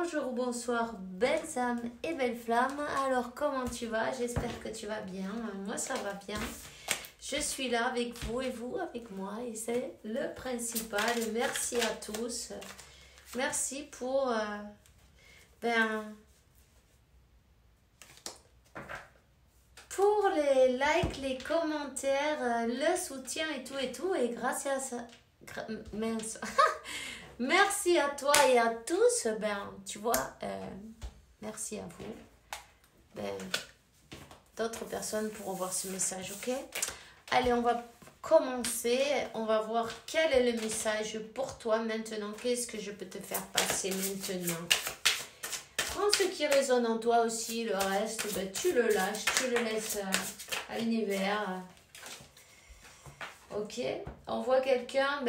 Bonjour, bonsoir, belles âmes et belles flammes. Alors, comment tu vas? J'espère que tu vas bien. Moi, ça va bien. Je suis là avec vous et vous avec moi. Et c'est le principal. Merci à tous. Merci pour pour les likes, les commentaires, le soutien et tout et tout. Et grâce à ça... Mince. Merci à toi et à tous. Tu vois, merci à vous. D'autres personnes pourront voir ce message, ok? Allez, on va commencer. On va voir quel est le message pour toi maintenant. Qu'est-ce que je peux te faire passer maintenant? Prends ce qui résonne en toi aussi. Le reste, tu le lâches, tu le laisses à l'univers. Ok? On voit quelqu'un,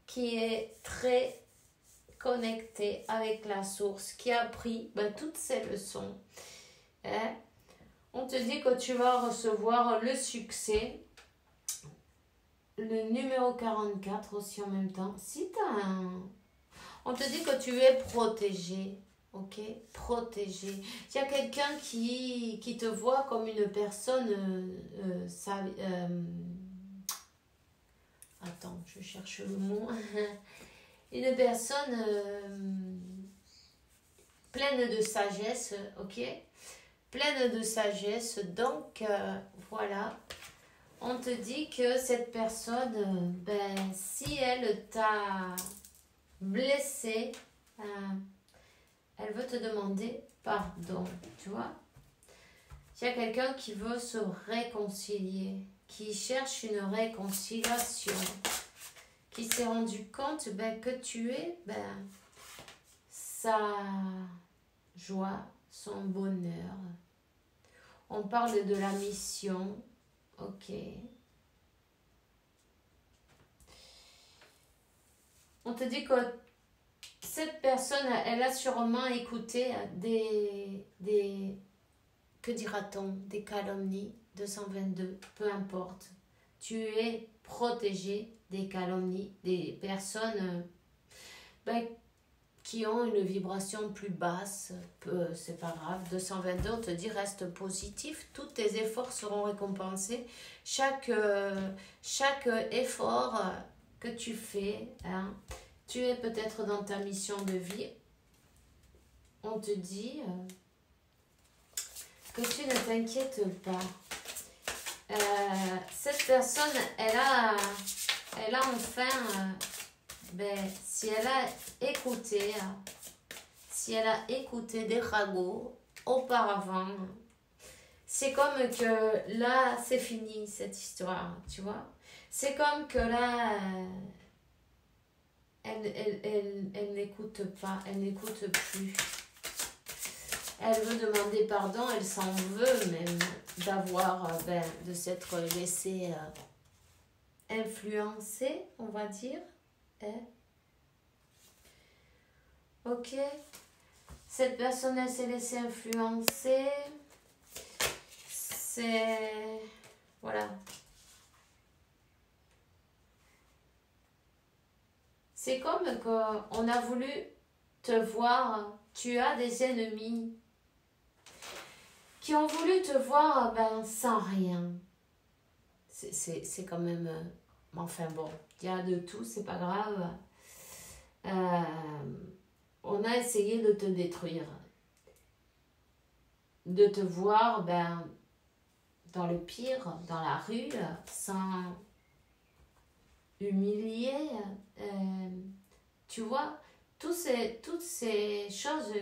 qui est très connecté avec la source, qui a appris toutes ces leçons. On te dit que tu vas recevoir le succès, le numéro 44 aussi en même temps. Si t'as un... On te dit que tu es protégé, ok? Protégé. Il y a quelqu'un qui te voit comme une personne... Attends, je cherche le mot. Une personne pleine de sagesse, ok? Pleine de sagesse. Donc, voilà. On te dit que cette personne, si elle t'a blessé, elle veut te demander pardon, tu vois? Il y a quelqu'un qui veut se réconcilier, qui cherche une réconciliation, qui s'est rendu compte que tu es sa joie, son bonheur. On parle de la mission, ok. On te dit que cette personne, elle a sûrement écouté que dira-t-on, des calomnies, 222, peu importe. Tu es protégé des calomnies, des personnes qui ont une vibration plus basse, c'est pas grave. 222, on te dit reste positif, tous tes efforts seront récompensés. Chaque effort que tu fais, tu es peut-être dans ta mission de vie. On te dit que tu ne t'inquiètes pas. Cette personne, elle a enfin, si elle a écouté des ragots auparavant, c'est comme que là, c'est fini cette histoire, tu vois. C'est comme que là, elle n'écoute pas, elle n'écoute plus. Elle veut demander pardon, elle s'en veut même d'avoir, de s'être laissée influencer, on va dire. Ok. Cette personne, elle s'est laissée influencer. C'est... Voilà. C'est comme qu'on a voulu te voir. Tu as des ennemis qui ont voulu te voir sans rien. C'est quand même... enfin bon, il y a de tout, c'est pas grave. On a essayé de te détruire. De te voir dans le pire, dans la rue, sans humilier. Tu vois, toutes ces choses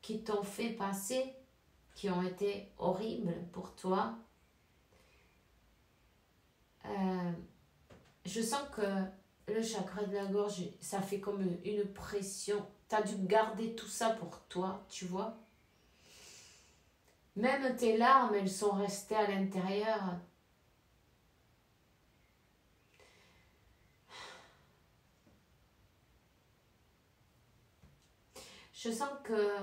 qui t'ont fait passer, qui ont été horribles pour toi, je sens que le chakra de la gorge, ça fait comme une pression. Tu as dû garder tout ça pour toi, tu vois. Même tes larmes, elles sont restées à l'intérieur. Je sens que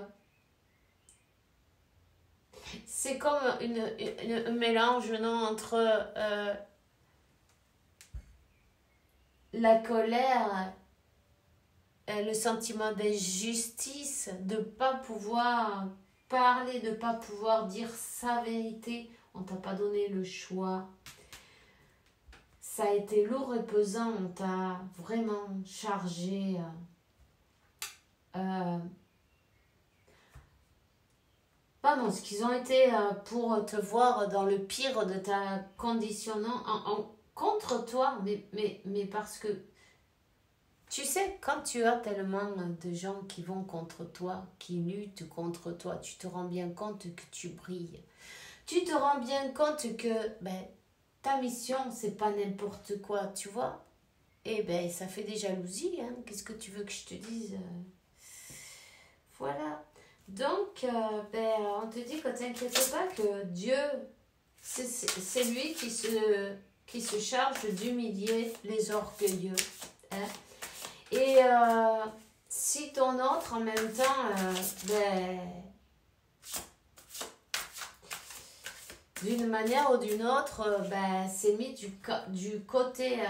c'est comme un mélange entre la colère le sentiment d'injustice, de ne pas pouvoir parler, de ne pas pouvoir dire sa vérité. On t'a pas donné le choix. Ça a été lourd et pesant, on t'a vraiment chargé. Pardon, ce qu'ils ont été pour te voir dans le pire de ta conditionnant contre toi, mais parce que tu sais, quand tu as tellement de gens qui vont contre toi, qui luttent contre toi, tu te rends bien compte que tu brilles. Tu te rends bien compte que ta mission, c'est pas n'importe quoi, tu vois. Et ça fait des jalousies, hein. Qu'est-ce que tu veux que je te dise? Voilà. Donc, on te dit que t'inquiète pas que Dieu, c'est lui qui se charge d'humilier les orgueilleux. Hein. Et si ton autre, en même temps, d'une manière ou d'une autre, s'est mis du côté...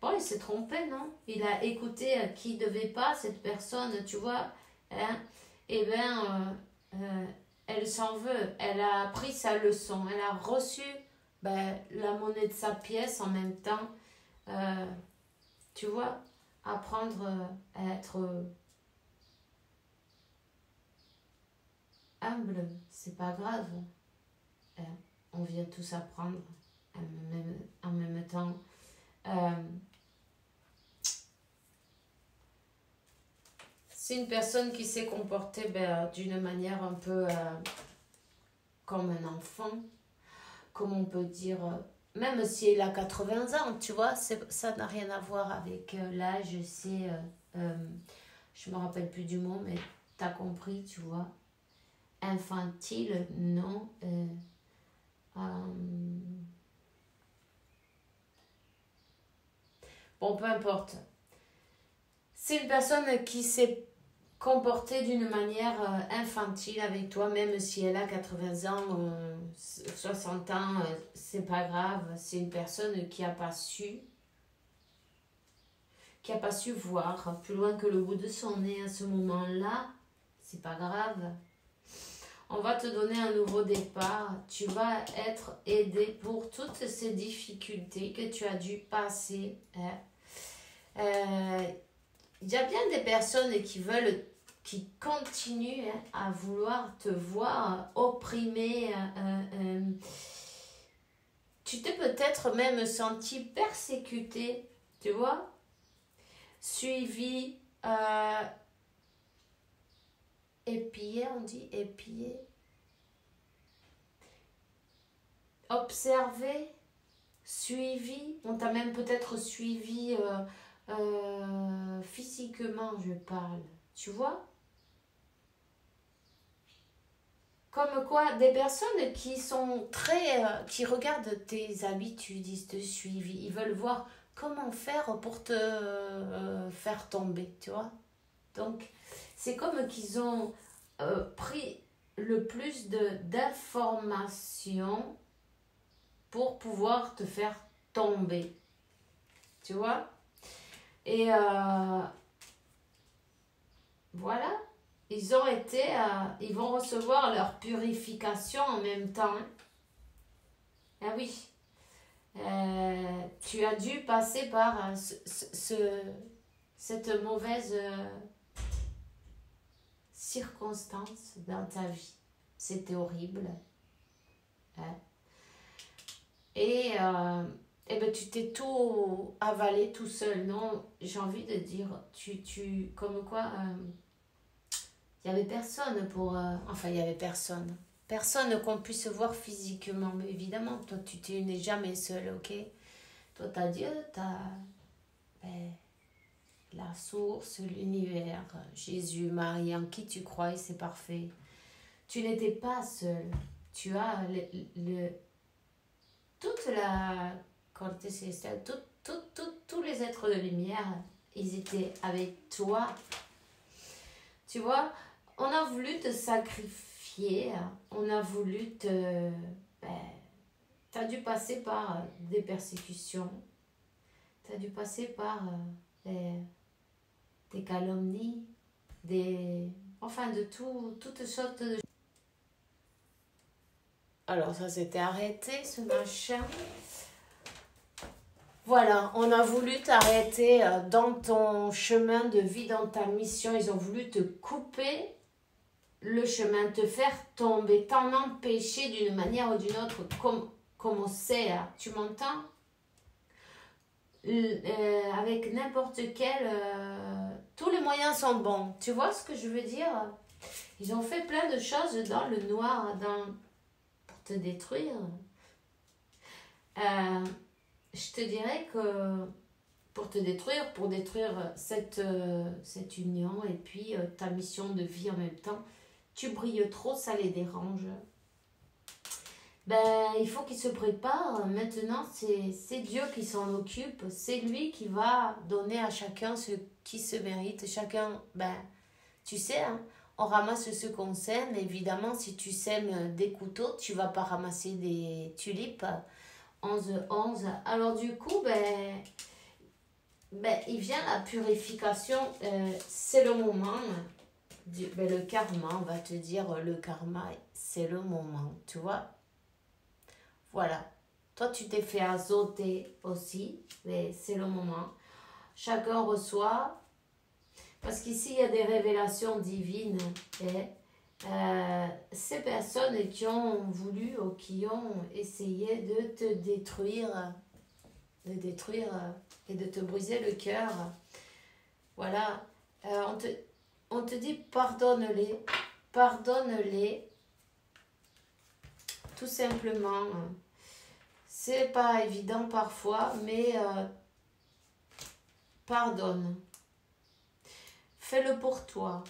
bon, il s'est trompé, non? Il a écouté qui ne devait pas, cette personne, tu vois. Hein? Eh bien, elle s'en veut. Elle a pris sa leçon. Elle a reçu la monnaie de sa pièce en même temps. Tu vois, apprendre à être humble, c'est pas grave. On vient tous apprendre en même temps. C'est une personne qui s'est comportée d'une manière un peu comme un enfant, comme on peut dire, même si elle a 80 ans, tu vois, ça n'a rien à voir avec l'âge, c'est, je me rappelle plus du mot, mais t'as compris, tu vois, infantile, non, bon, peu importe. C'est une personne qui s'est comportée d'une manière infantile avec toi, même si elle a 80 ans, 60 ans, c'est pas grave. C'est une personne qui n'a pas su voir plus loin que le bout de son nez à ce moment-là. C'est pas grave. On va te donner un nouveau départ. Tu vas être aidé pour toutes ces difficultés que tu as dû passer. Il y a bien des personnes qui continuent à vouloir te voir opprimé. Tu t'es peut-être même senti persécuté, tu vois, suivi, épié, on dit épié, observé, suivi. On t'a même peut-être suivi physiquement, je parle, tu vois. Comme quoi, des personnes qui sont qui regardent tes habitudes, ils te suivent, ils veulent voir comment faire pour te faire tomber, tu vois. Donc, c'est comme qu'ils ont pris le plus d'informations pour pouvoir te faire tomber, tu vois. Et voilà. Ils vont recevoir leur purification en même temps. Ah oui. Tu as dû passer par cette mauvaise circonstance dans ta vie. C'était horrible. Et tu t'es tout avalé tout seul. Non, j'ai envie de dire, comme quoi... il n'y avait personne pour... il n'y avait personne. Personne qu'on puisse voir physiquement. Mais évidemment, toi, tu n'es jamais seul, ok? Toi, t'as Dieu, t'as la source, l'univers, Jésus, Marie, en qui tu crois, c'est parfait. Tu n'étais pas seul. Tu as toute la qualité célestielle, tous les êtres de lumière, ils étaient avec toi. Tu vois, on a voulu te sacrifier, on a voulu tu as dû passer par des persécutions. Tu as dû passer par des calomnies, enfin de toutes sortes de... Alors ça s'était arrêté ce machin. Voilà, on a voulu t'arrêter dans ton chemin de vie, dans ta mission. Ils ont voulu te couper le chemin, te faire tomber, t'en empêcher d'une manière ou d'une autre, comme on sait, hein. Tu m'entends? Avec n'importe quel... tous les moyens sont bons. Tu vois ce que je veux dire? Ils ont fait plein de choses dans le noir, pour te détruire. Je te dirais que pour te détruire, pour détruire cette union et puis ta mission de vie en même temps, tu brilles trop, ça les dérange. Ben, il faut qu'ils se préparent. Maintenant, c'est Dieu qui s'en occupe. C'est lui qui va donner à chacun ce qui se mérite. Chacun, ben, tu sais, hein, on ramasse ce qu'on sème. Évidemment, si tu sèmes des couteaux, tu vas pas ramasser des tulipes. 11. Alors du coup, ben, il vient la purification. C'est le moment. Le karma, on va te dire, le karma, c'est le moment. Tu vois? Voilà. Toi, tu t'es fait azoter aussi, mais c'est le moment. Chacun reçoit, parce qu'ici, il y a des révélations divines. Ces personnes qui ont voulu ou qui ont essayé de te détruire, et de te briser le cœur, voilà. On te dit pardonne-les, tout simplement. C'est pas évident parfois, mais pardonne. Fais-le pour toi.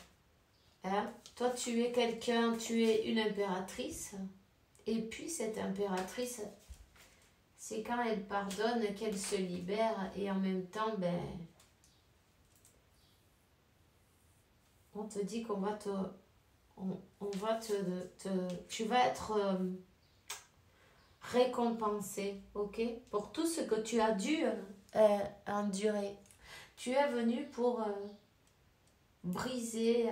Hein? Toi, tu es quelqu'un, tu es une impératrice. Et puis, cette impératrice, c'est quand elle pardonne qu'elle se libère. Et en même temps, ben, on te dit qu'on va te... tu vas être récompensé, ok? Pour tout ce que tu as dû endurer. Tu es venu pour briser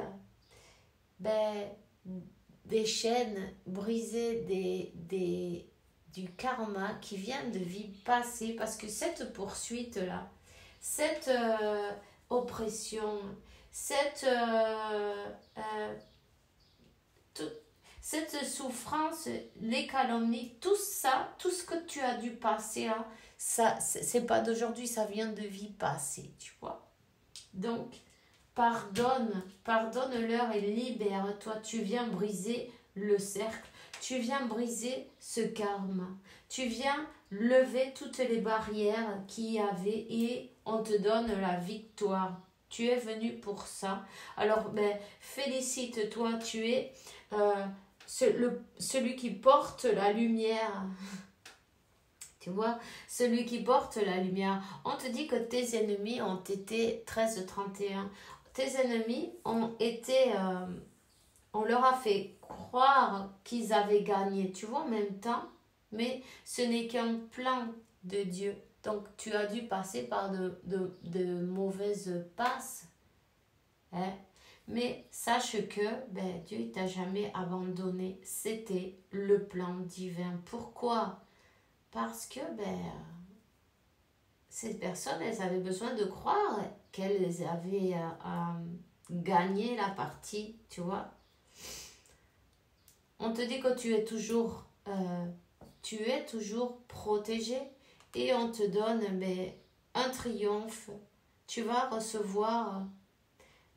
des chaînes, briser du karma qui vient de vie passée. Parce que cette poursuite-là, cette oppression, cette souffrance, les calomnies, tout ça, tout ce que tu as dû passer, hein, ça, c'est pas d'aujourd'hui, ça vient de vie passée, tu vois. Donc, pardonne-leur et libère-toi. Tu viens briser le cercle, tu viens briser ce karma, tu viens lever toutes les barrières qu'il y avait et on te donne la victoire. Tu es venu pour ça. Alors, ben, félicite-toi, tu es celui qui porte la lumière. Tu vois, celui qui porte la lumière. On te dit que tes ennemis ont été 13-31. Tes ennemis ont été... on leur a fait croire qu'ils avaient gagné, tu vois, en même temps. Mais ce n'est qu'un plan de Dieu. Donc, tu as dû passer par de mauvaises passes. Hein? Mais sache que Dieu ne t'a jamais abandonné. C'était le plan divin. Pourquoi? Parce que ces personnes, elles avaient besoin de croire qu'elles avaient gagné la partie, tu vois. On te dit que tu es toujours protégé et on te donne un triomphe. Tu vas recevoir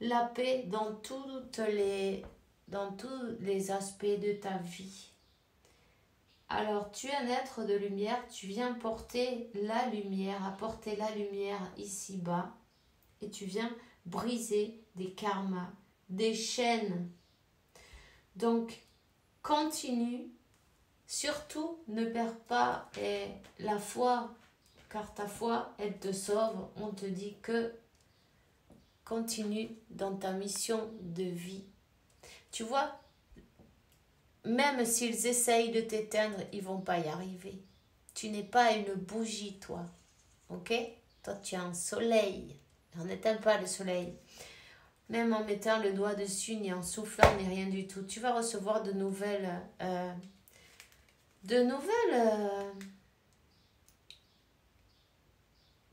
la paix dans tous les aspects de ta vie. Alors, tu es un être de lumière, tu viens porter la lumière, apporter la lumière ici-bas, et tu viens briser des karmas, des chaînes. Donc, continue, surtout ne perds pas la foi, car ta foi, elle te sauve. On te dit que continue dans ta mission de vie. Tu vois, même s'ils essayent de t'éteindre, ils ne vont pas y arriver. Tu n'es pas une bougie, toi. Ok? Toi, tu es un soleil. On n'éteint pas le soleil. Même en mettant le doigt dessus, ni en soufflant, ni rien du tout. Tu vas recevoir de nouvelles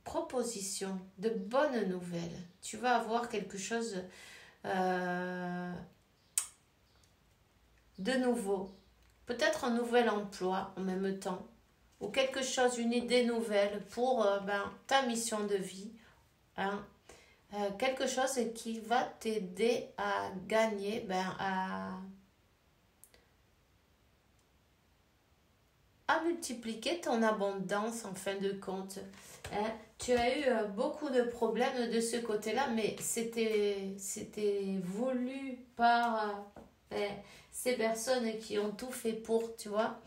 propositions, de bonnes nouvelles. Tu vas avoir quelque chose de nouveau. Peut-être un nouvel emploi en même temps. Ou quelque chose, une idée nouvelle pour ta mission de vie. Hein. Quelque chose qui va t'aider à gagner, à multiplier ton abondance en fin de compte. Hein. Tu as eu beaucoup de problèmes de ce côté-là, mais c'était voulu par ces personnes qui ont tout fait pour, tu vois.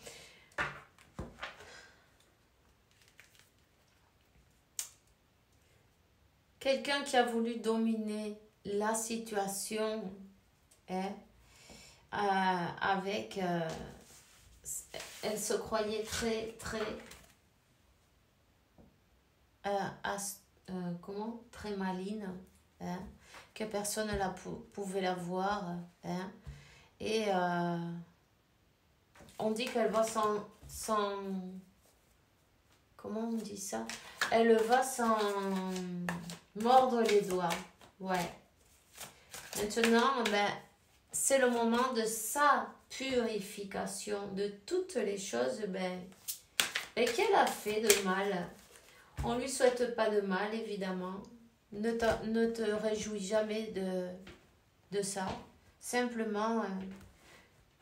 Quelqu'un qui a voulu dominer la situation avec... elle se croyait très, très... très maline, hein, que personne ne pouvait la voir. Hein, et on dit qu'elle va sans... Comment on dit ça? Elle va sans mordre les doigts. Ouais. Maintenant, c'est le moment de sa purification de toutes les choses qu'elle a fait de mal. On ne lui souhaite pas de mal, évidemment. Ne te réjouis jamais de ça. Simplement,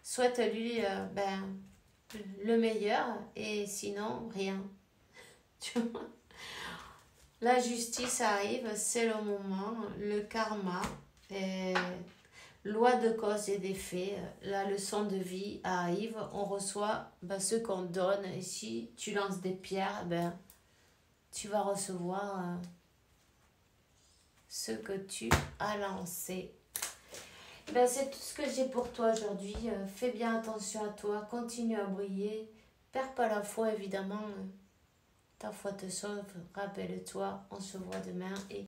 souhaite-lui le meilleur et sinon, rien. Tu vois? La justice arrive, c'est le moment, le karma, loi de cause et d'effet, la leçon de vie arrive, on reçoit ce qu'on donne. Et si tu lances des pierres, tu vas recevoir ce que tu as lancé. C'est tout ce que j'ai pour toi aujourd'hui. Fais bien attention à toi, continue à briller. Perds pas la foi, évidemment. Ta foi te sauve. Rappelle-toi, on se voit demain et